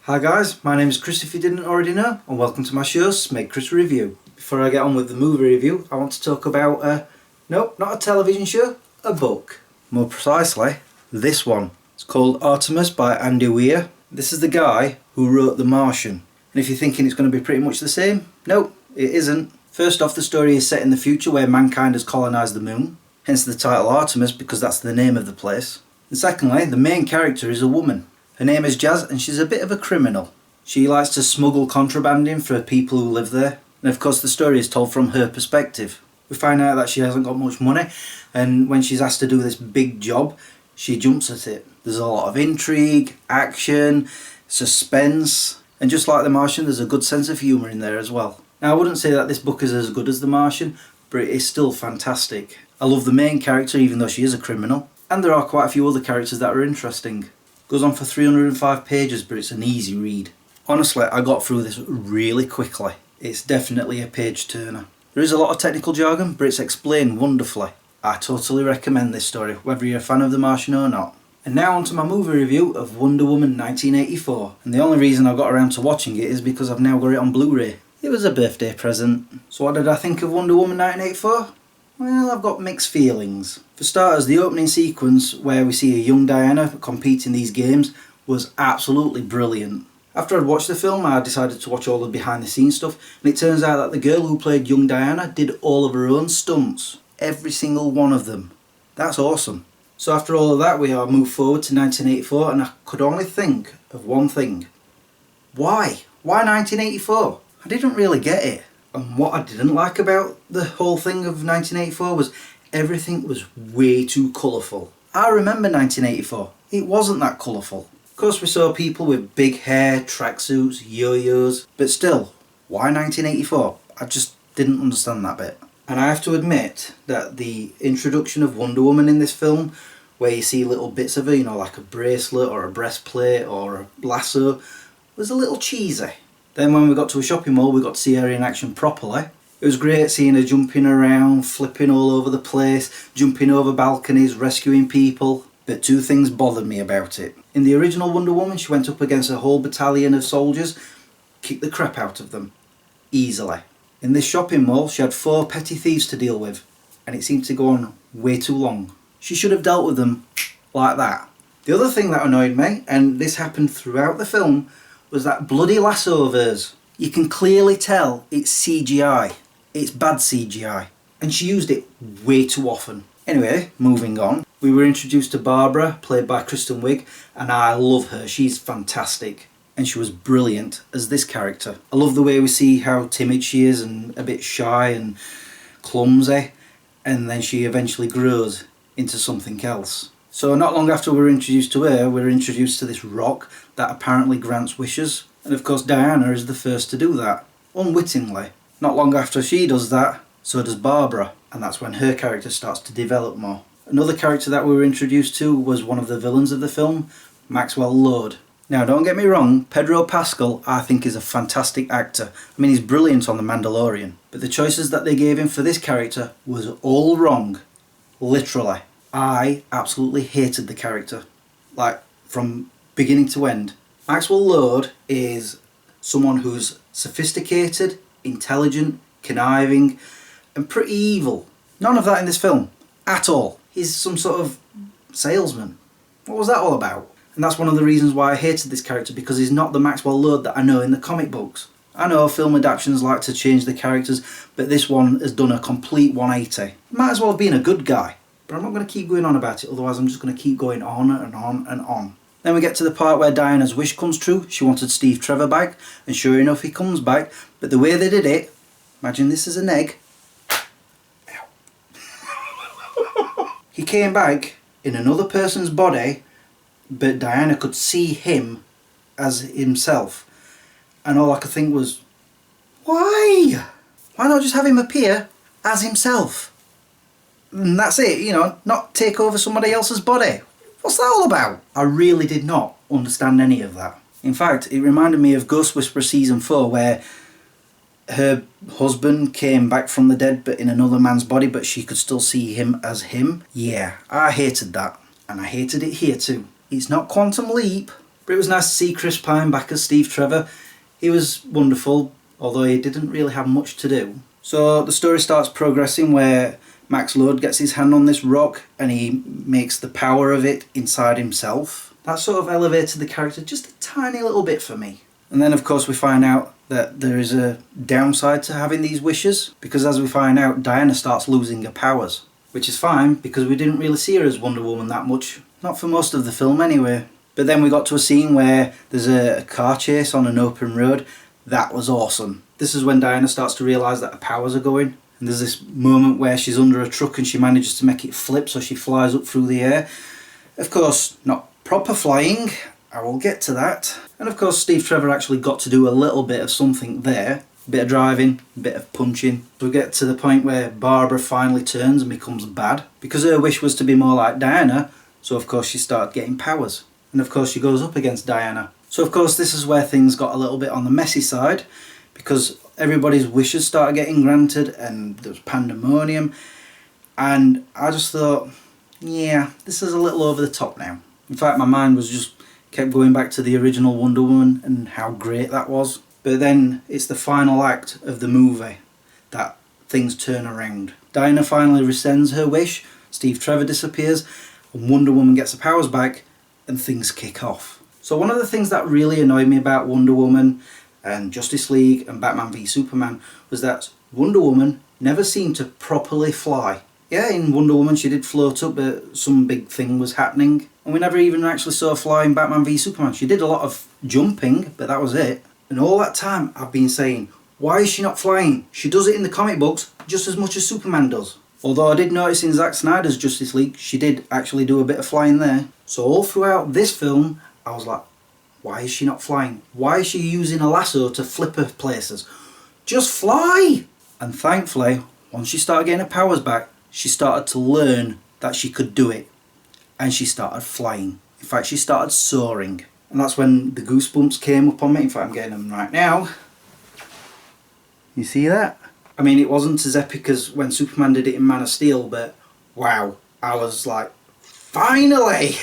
Hi guys, my name is Chris if you didn't already know, and welcome to my show, SmegChris Review. Before I get on with the movie review, I want to talk about no, not a television show, a book. More precisely, this one. It's called Artemis by Andy Weir. This is the guy who wrote The Martian. And if you're thinking it's going to be pretty much the same, no, it isn't. First off, the story is set in the future where mankind has colonised the moon, hence the title Artemis because that's the name of the place. And secondly, the main character is a woman. Her name is Jazz and she's a bit of a criminal. She likes to smuggle contraband in for people who live there. And of course the story is told from her perspective. We find out that she hasn't got much money, and when she's asked to do this big job, she jumps at it. There's a lot of intrigue, action, suspense, and just like The Martian, there's a good sense of humour in there as well. Now I wouldn't say that this book is as good as The Martian, but it is still fantastic. I love the main character even though she is a criminal, and there are quite a few other characters that are interesting. Goes on for 305 pages, but it's an easy read. Honestly, I got through this really quickly. It's definitely a page turner. There is a lot of technical jargon, but it's explained wonderfully. I totally recommend this story, whether you're a fan of The Martian or not. And now on to my movie review of Wonder Woman 1984. And the only reason I got around to watching it is because I've now got it on Blu-ray. It was a birthday present. So what did I think of Wonder Woman 1984? Well, I've got mixed feelings. For starters, the opening sequence where we see a young Diana compete in these games was absolutely brilliant. After I'd watched the film, I decided to watch all the behind the scenes stuff, and it turns out that the girl who played young Diana did all of her own stunts. Every single one of them. That's awesome. So after all of that, we are moved forward to 1984, and I could only think of one thing. Why? Why 1984? I didn't really get it. And what I didn't like about the whole thing of 1984 was everything was way too colourful. I remember 1984. It wasn't that colourful. Of course we saw people with big hair, tracksuits, yo-yos, but still, why 1984? I just didn't understand that bit. And I have to admit that the introduction of Wonder Woman in this film, where you see little bits of her, you know, like a bracelet or a breastplate or a lasso, was a little cheesy. Then when we got to a shopping mall, we got to see her in action properly. It was great seeing her jumping around, flipping all over the place, jumping over balconies, rescuing people. But two things bothered me about it. In the original Wonder Woman, she went up against a whole battalion of soldiers, kicked the crap out of them. Easily. In this shopping mall, she had 4 petty thieves to deal with, and it seemed to go on way too long. She should have dealt with them like that. The other thing that annoyed me, and this happened throughout the film, was that bloody lasso of hers. You can clearly tell it's CGI. It's bad CGI. And she used it way too often. Anyway, moving on. We were introduced to Barbara, played by Kristen Wiig, and I love her. She's fantastic. And she was brilliant as this character. I love the way we see how timid she is and a bit shy and clumsy. And then she eventually grows into something else. So not long after we were introduced to her, we were introduced to this rock that apparently grants wishes. And of course Diana is the first to do that, unwittingly. Not long after she does that, so does Barbara. And that's when her character starts to develop more. Another character that we were introduced to was one of the villains of the film, Maxwell Lord. Now don't get me wrong, Pedro Pascal I think is a fantastic actor. I mean he's brilliant on The Mandalorian. But the choices that they gave him for this character was all wrong. Literally. I absolutely hated the character. Like, from beginning to end. Maxwell Lord is someone who's sophisticated, intelligent, conniving, and pretty evil. None of that in this film. At all. He's some sort of salesman. What was that all about? And that's one of the reasons why I hated this character, because he's not the Maxwell Lord that I know in the comic books. I know film adaptations like to change the characters, but this one has done a complete 180. Might as well have been a good guy. But I'm not going to keep going on about it, otherwise I'm just going to keep going on and on and on. Then we get to the part where Diana's wish comes true. She wanted Steve Trevor back, and sure enough he comes back. But the way they did it, imagine this as an egg. He came back in another person's body, but Diana could see him as himself. And all I could think was, why? Why not just have him appear as himself? And that's it, you know, not take over somebody else's body. What's that all about? I really did not understand any of that. In fact, it reminded me of Ghost Whisperer Season 4, where her husband came back from the dead but in another man's body, but she could still see him as him. Yeah, I hated that. And I hated it here too. It's not Quantum Leap, But it was nice to see Chris Pine back as Steve Trevor. He was wonderful, although he didn't really have much to do. So the story starts progressing where Max Lord gets his hand on this rock and he makes the power of it inside himself. That sort of elevated the character just a tiny little bit for me. And then of course we find out that there is a downside to having these wishes, because as we find out, Diana starts losing her powers. Which is fine, because we didn't really see her as Wonder Woman that much. Not for most of the film anyway. But then we got to a scene where there's a car chase on an open road. That was awesome. This is when Diana starts to realise that her powers are going. And there's this moment where she's under a truck and she manages to make it flip, so she flies up through the air. Of course, not proper flying. I will get to that. And of course Steve Trevor actually got to do a little bit of something there. A bit of driving, a bit of punching. We get to the point where Barbara finally turns and becomes bad. Because her wish was to be more like Diana, so of course she started getting powers. And of course she goes up against Diana. So of course this is where things got a little bit on the messy side, because everybody's wishes started getting granted and there was pandemonium. And I just thought, yeah, this is a little over the top now. In fact, my mind was just kept going back to the original Wonder Woman and how great that was. But then it's the final act of the movie that things turn around. Diana finally rescinds her wish, Steve Trevor disappears, and Wonder Woman gets her powers back, and things kick off. So one of the things that really annoyed me about Wonder Woman and Justice League and Batman v Superman was that Wonder Woman never seemed to properly fly. Yeah, in Wonder Woman she did float up, but some big thing was happening. And we never even actually saw her fly in Batman v Superman. She did a lot of jumping, but that was it. And all that time I've been saying, why is she not flying? She does it in the comic books just as much as Superman does. Although I did notice in Zack Snyder's Justice League, she did actually do a bit of flying there. So all throughout this film, I was like, why is she not flying? Why is she using a lasso to flip her places? Just fly! And thankfully, once she started getting her powers back, she started to learn that she could do it. And she started flying. In fact, she started soaring. And that's when the goosebumps came up on me. In fact, I'm getting them right now. You see that? I mean, it wasn't as epic as when Superman did it in Man of Steel, but wow, I was like, finally!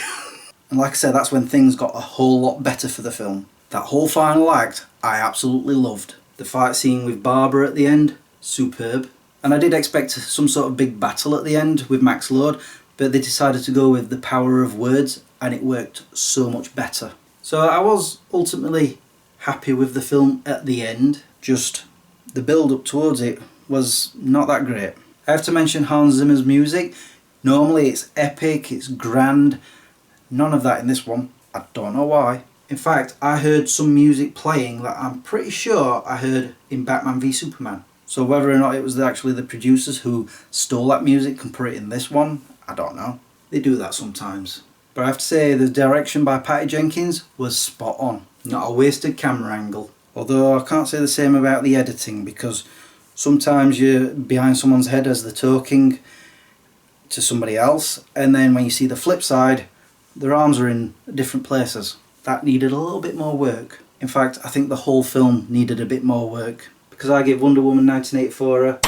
And like I said, that's when things got a whole lot better for the film. That whole final act, I absolutely loved. The fight scene with Barbara at the end, superb. And I did expect some sort of big battle at the end with Max Lord, but they decided to go with the power of words, and it worked so much better. So I was ultimately happy with the film at the end, just the build up towards it was not that great. I have to mention Hans Zimmer's music. Normally it's epic, it's grand, none of that in this one. I don't know why. In fact, I heard some music playing that I'm pretty sure I heard in Batman v Superman. So whether or not it was actually the producers who stole that music and put it in this one, I don't know. They do that sometimes. But I have to say the direction by Patty Jenkins was spot on. Not a wasted camera angle. Although I can't say the same about the editing, because sometimes you're behind someone's head as they're talking to somebody else, and then when you see the flip side, their arms are in different places. That needed a little bit more work. In fact, I think the whole film needed a bit more work. Because I give Wonder Woman 1984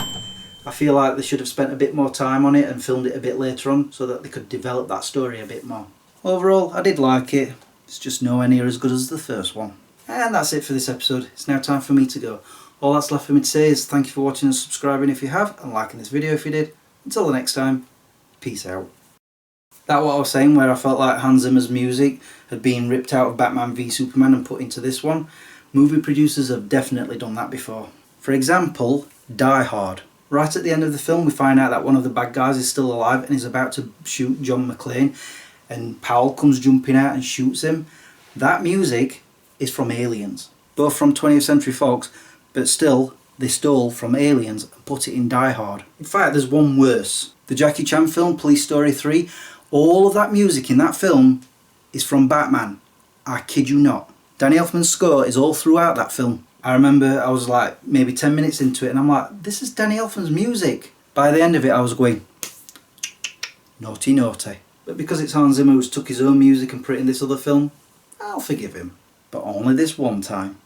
I feel like they should have spent a bit more time on it and filmed it a bit later on so that they could develop that story a bit more. Overall, I did like it. It's just nowhere near as good as the first one. And that's it for this episode. It's now time for me to go. All that's left for me to say is thank you for watching and subscribing if you have, and liking this video if you did. Until the next time, peace out. That what I was saying, where I felt like Hans Zimmer's music had been ripped out of Batman v Superman and put into this one. Movie producers have definitely done that before. For example, Die Hard. Right at the end of the film we find out that one of the bad guys is still alive and is about to shoot John McClane, and Powell comes jumping out and shoots him. That music is from Aliens. Both from 20th Century Fox, but still they stole from Aliens and put it in Die Hard. In fact, there's one worse. The Jackie Chan film Police Story 3, all of that music in that film is from Batman. I kid you not. Danny Elfman's score is all throughout that film. I remember I was like maybe 10 minutes into it and I'm like, this is Danny Elfman's music. By the end of it I was going, naughty naughty. But because it's Hans Zimmer who's took his own music and put it in this other film, I'll forgive him. But only this one time.